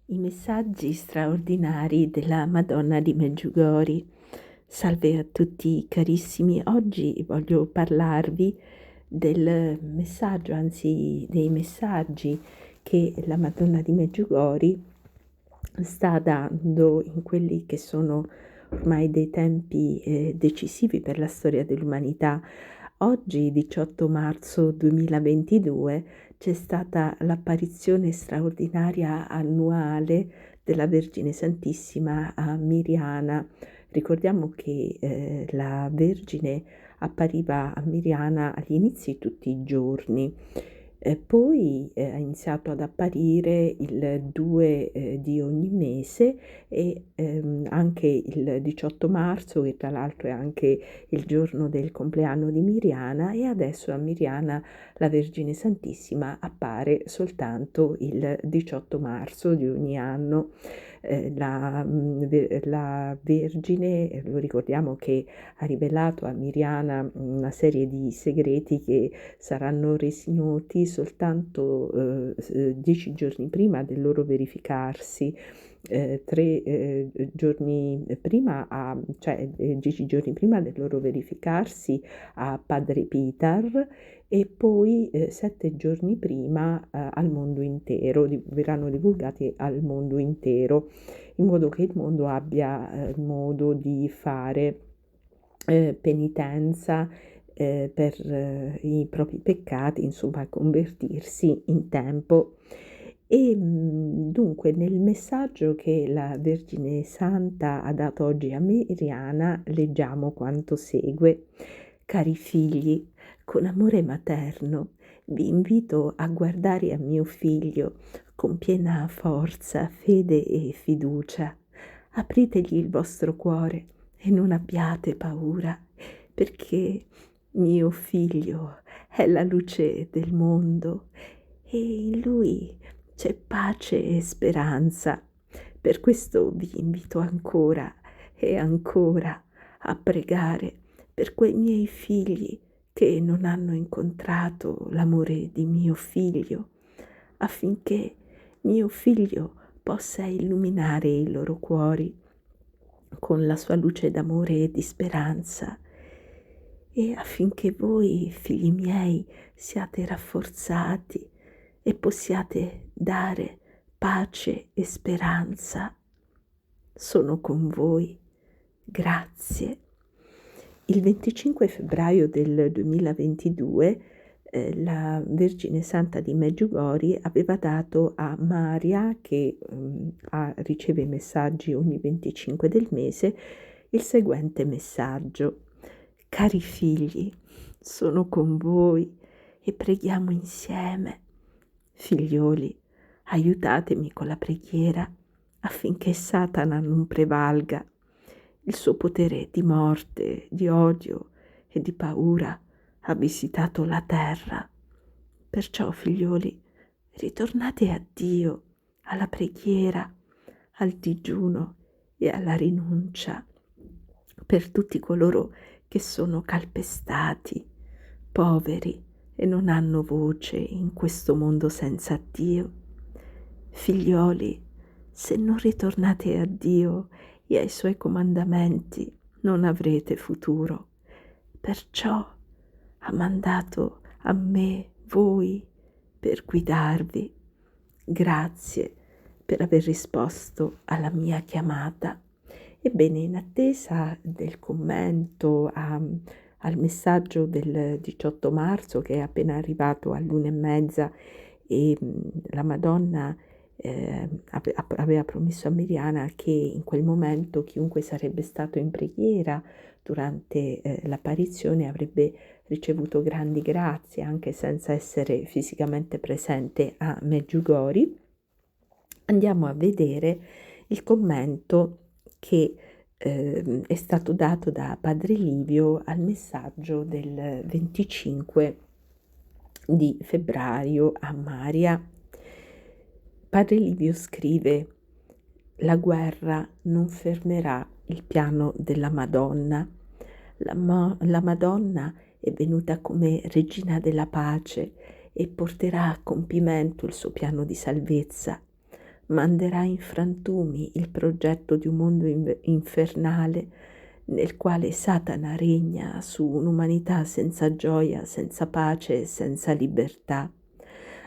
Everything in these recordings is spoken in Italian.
I messaggi straordinari della Madonna di Medjugorje. Salve a tutti carissimi, oggi voglio parlarvi del messaggio, anzi dei messaggi che la Madonna di Medjugorje sta dando in quelli che sono ormai dei tempi decisivi per la storia dell'umanità. Oggi, 18 marzo 2022, c'è stata l'apparizione straordinaria annuale della Vergine Santissima a Miriana. Ricordiamo che la Vergine appariva a Miriana agli inizi tutti i giorni. Poi ha iniziato ad apparire il 2 di ogni mese e anche il 18 marzo, che tra l'altro è anche il giorno del compleanno di Miriana, e adesso a Miriana la Vergine Santissima appare soltanto il 18 marzo di ogni anno. La Vergine, lo ricordiamo, che ha rivelato a Miriana una serie di segreti che saranno resi noti soltanto 10 giorni prima del loro verificarsi. 10 giorni prima del loro verificarsi a Padre Pitar, e poi 7 giorni prima al mondo intero, verranno divulgati al mondo intero, in modo che il mondo abbia modo di fare penitenza per i propri peccati, insomma convertirsi in tempo. E dunque nel messaggio che la Vergine Santa ha dato oggi a Miriana leggiamo quanto segue: cari figli, con amore materno vi invito a guardare a mio figlio con piena forza, fede e fiducia. Apritegli il vostro cuore e non abbiate paura, perché mio figlio è la luce del mondo e in lui c'è pace e speranza. Per questo vi invito ancora e ancora a pregare per quei miei figli che non hanno incontrato l'amore di mio figlio, affinché mio figlio possa illuminare i loro cuori con la sua luce d'amore e di speranza, e affinché voi, figli miei, siate rafforzati e possiate dare pace e speranza. Sono con voi. Grazie. Il 25 febbraio del 2022 la Vergine Santa di Medjugorje aveva dato a Maria, che riceve messaggi ogni 25 del mese, il seguente messaggio: cari figli, sono con voi e preghiamo insieme. Figlioli, aiutatemi con la preghiera affinché Satana non prevalga. Il suo potere di morte, di odio e di paura ha visitato la terra. Perciò, figlioli, ritornate a Dio, alla preghiera, al digiuno e alla rinuncia per tutti coloro che sono calpestati, poveri e non hanno voce in questo mondo senza Dio. Figlioli, se non ritornate a Dio e ai Suoi comandamenti, non avrete futuro. Perciò ha mandato a me voi per guidarvi. Grazie per aver risposto alla mia chiamata. Ebbene, in attesa del commento al messaggio del 18 marzo, che è appena arrivato all'1:30, e la Madonna aveva promesso a Miriana che in quel momento chiunque sarebbe stato in preghiera durante l'apparizione avrebbe ricevuto grandi grazie anche senza essere fisicamente presente a Medjugorje. Andiamo a vedere il commento che è stato dato da Padre Livio al messaggio del 25 di febbraio a Maria. Padre Livio scrive: la guerra non fermerà il piano della Madonna. La Madonna è venuta come regina della pace e porterà a compimento il suo piano di salvezza. manderà in frantumi il progetto di un mondo infernale nel quale Satana regna su un'umanità senza gioia, senza pace e senza libertà.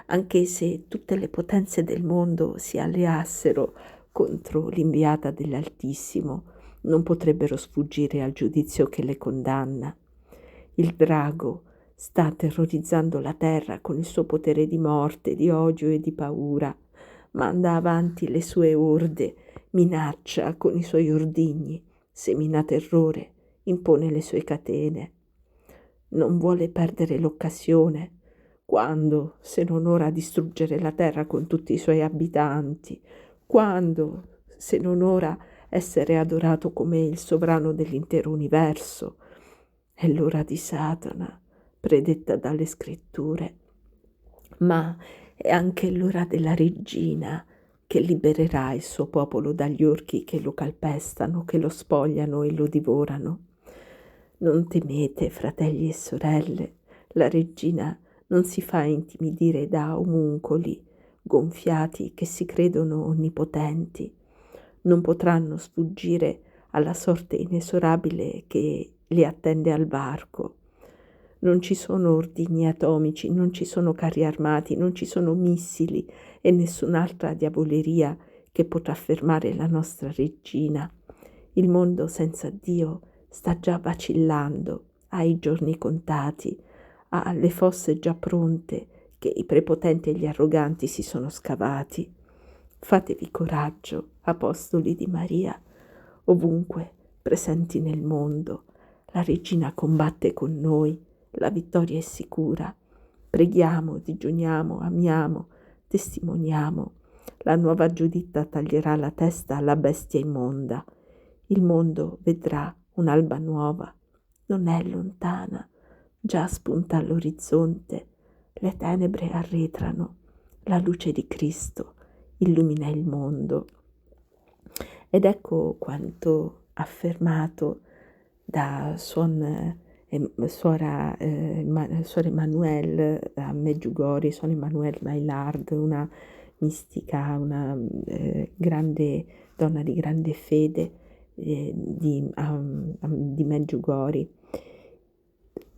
Anche se tutte le potenze del mondo si alleassero contro l'inviata dell'Altissimo, non potrebbero sfuggire al giudizio che le condanna. Il drago sta terrorizzando la terra con il suo potere di morte, di odio e di paura. Manda avanti le sue orde, minaccia con i suoi ordigni, semina terrore, impone le sue catene. Non vuole perdere l'occasione. Quando, se non ora, distruggere la terra con tutti i suoi abitanti? Quando, se non ora, essere adorato come il sovrano dell'intero universo? È l'ora di Satana, predetta dalle scritture, ma è anche l'ora della regina che libererà il suo popolo dagli orchi che lo calpestano, che lo spogliano e lo divorano. Non temete, fratelli e sorelle, la regina non si fa intimidire da omuncoli gonfiati che si credono onnipotenti. Non potranno sfuggire alla sorte inesorabile che li attende al varco. Non ci sono ordigni atomici, non ci sono carri armati, non ci sono missili e nessun'altra diavoleria che potrà fermare la nostra regina. Il mondo senza Dio sta già vacillando, ha i giorni contati, ha le fosse già pronte che i prepotenti e gli arroganti si sono scavati. Fatevi coraggio, apostoli di Maria, ovunque presenti nel mondo. La regina combatte con noi, la vittoria è sicura. Preghiamo, digiuniamo, amiamo, testimoniamo. La nuova Giuditta taglierà la testa alla bestia immonda. Il mondo vedrà un'alba nuova. Non è lontana, già spunta all'orizzonte. Le tenebre arretrano. La luce di Cristo illumina il mondo. Ed ecco quanto affermato da Suor Emanuele a Medjugorje, Suor Emanuele Maillard, una mistica, una grande donna di grande fede di Medjugorje.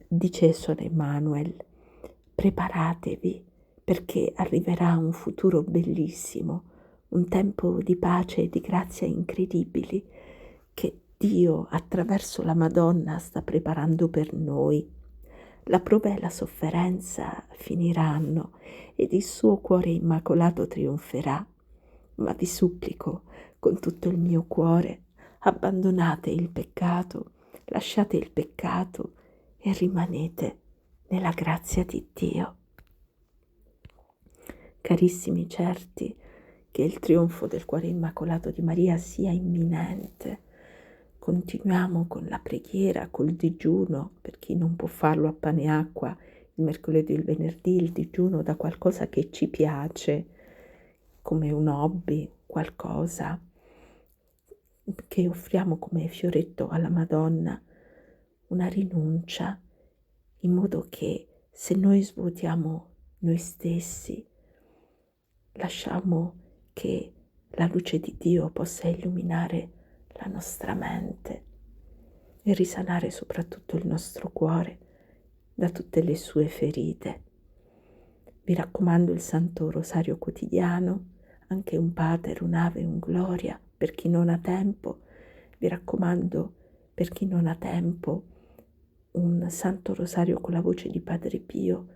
Dice Suor Emanuele: preparatevi perché arriverà un futuro bellissimo, un tempo di pace e di grazia incredibili che Dio attraverso la Madonna sta preparando per noi. La prova e la sofferenza finiranno ed il suo cuore immacolato trionferà. Ma vi supplico con tutto il mio cuore, abbandonate il peccato, lasciate il peccato e rimanete nella grazia di Dio. Carissimi, certi che il trionfo del cuore immacolato di Maria sia imminente. Continuiamo con la preghiera, col digiuno, per chi non può farlo a pane e acqua, il mercoledì e il venerdì, il digiuno da qualcosa che ci piace, come un hobby, qualcosa che offriamo come fioretto alla Madonna, una rinuncia, in modo che se noi svuotiamo noi stessi, lasciamo che la luce di Dio possa illuminare la nostra mente e risanare soprattutto il nostro cuore da tutte le sue ferite. Vi raccomando il Santo Rosario quotidiano, anche un Pater, un'Ave, un Gloria, per chi non ha tempo. Vi raccomando, per chi non ha tempo, un Santo Rosario con la voce di Padre Pio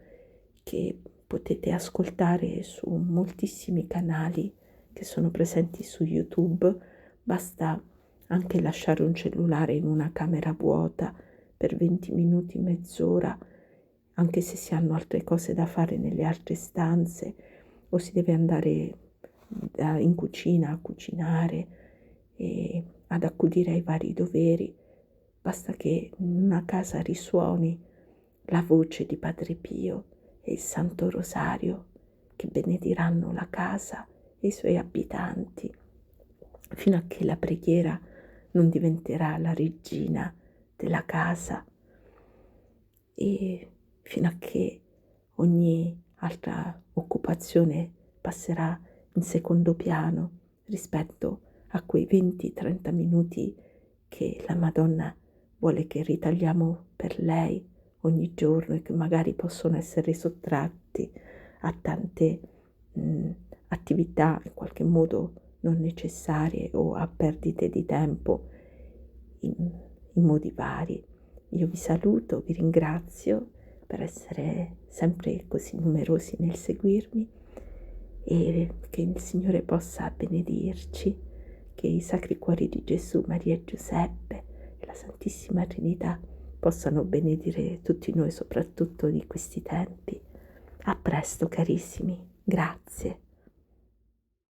che potete ascoltare su moltissimi canali che sono presenti su YouTube. Basta anche lasciare un cellulare in una camera vuota per 20 minuti, mezz'ora, anche se si hanno altre cose da fare nelle altre stanze o si deve andare in cucina a cucinare e ad accudire ai vari doveri. Basta che in una casa risuoni la voce di Padre Pio e il Santo Rosario che benediranno la casa e i suoi abitanti, fino a che la preghiera non diventerà la regina della casa e fino a che ogni altra occupazione passerà in secondo piano rispetto a quei 20-30 minuti che la Madonna vuole che ritagliamo per lei ogni giorno e che magari possono essere sottratti a tante attività in qualche modo non necessarie o a perdite di tempo in, in modi vari. Io vi saluto, vi ringrazio per essere sempre così numerosi nel seguirmi e che il Signore possa benedirci, che i Sacri Cuori di Gesù, Maria e Giuseppe e la Santissima Trinità possano benedire tutti noi, soprattutto di questi tempi. A presto, carissimi. Grazie.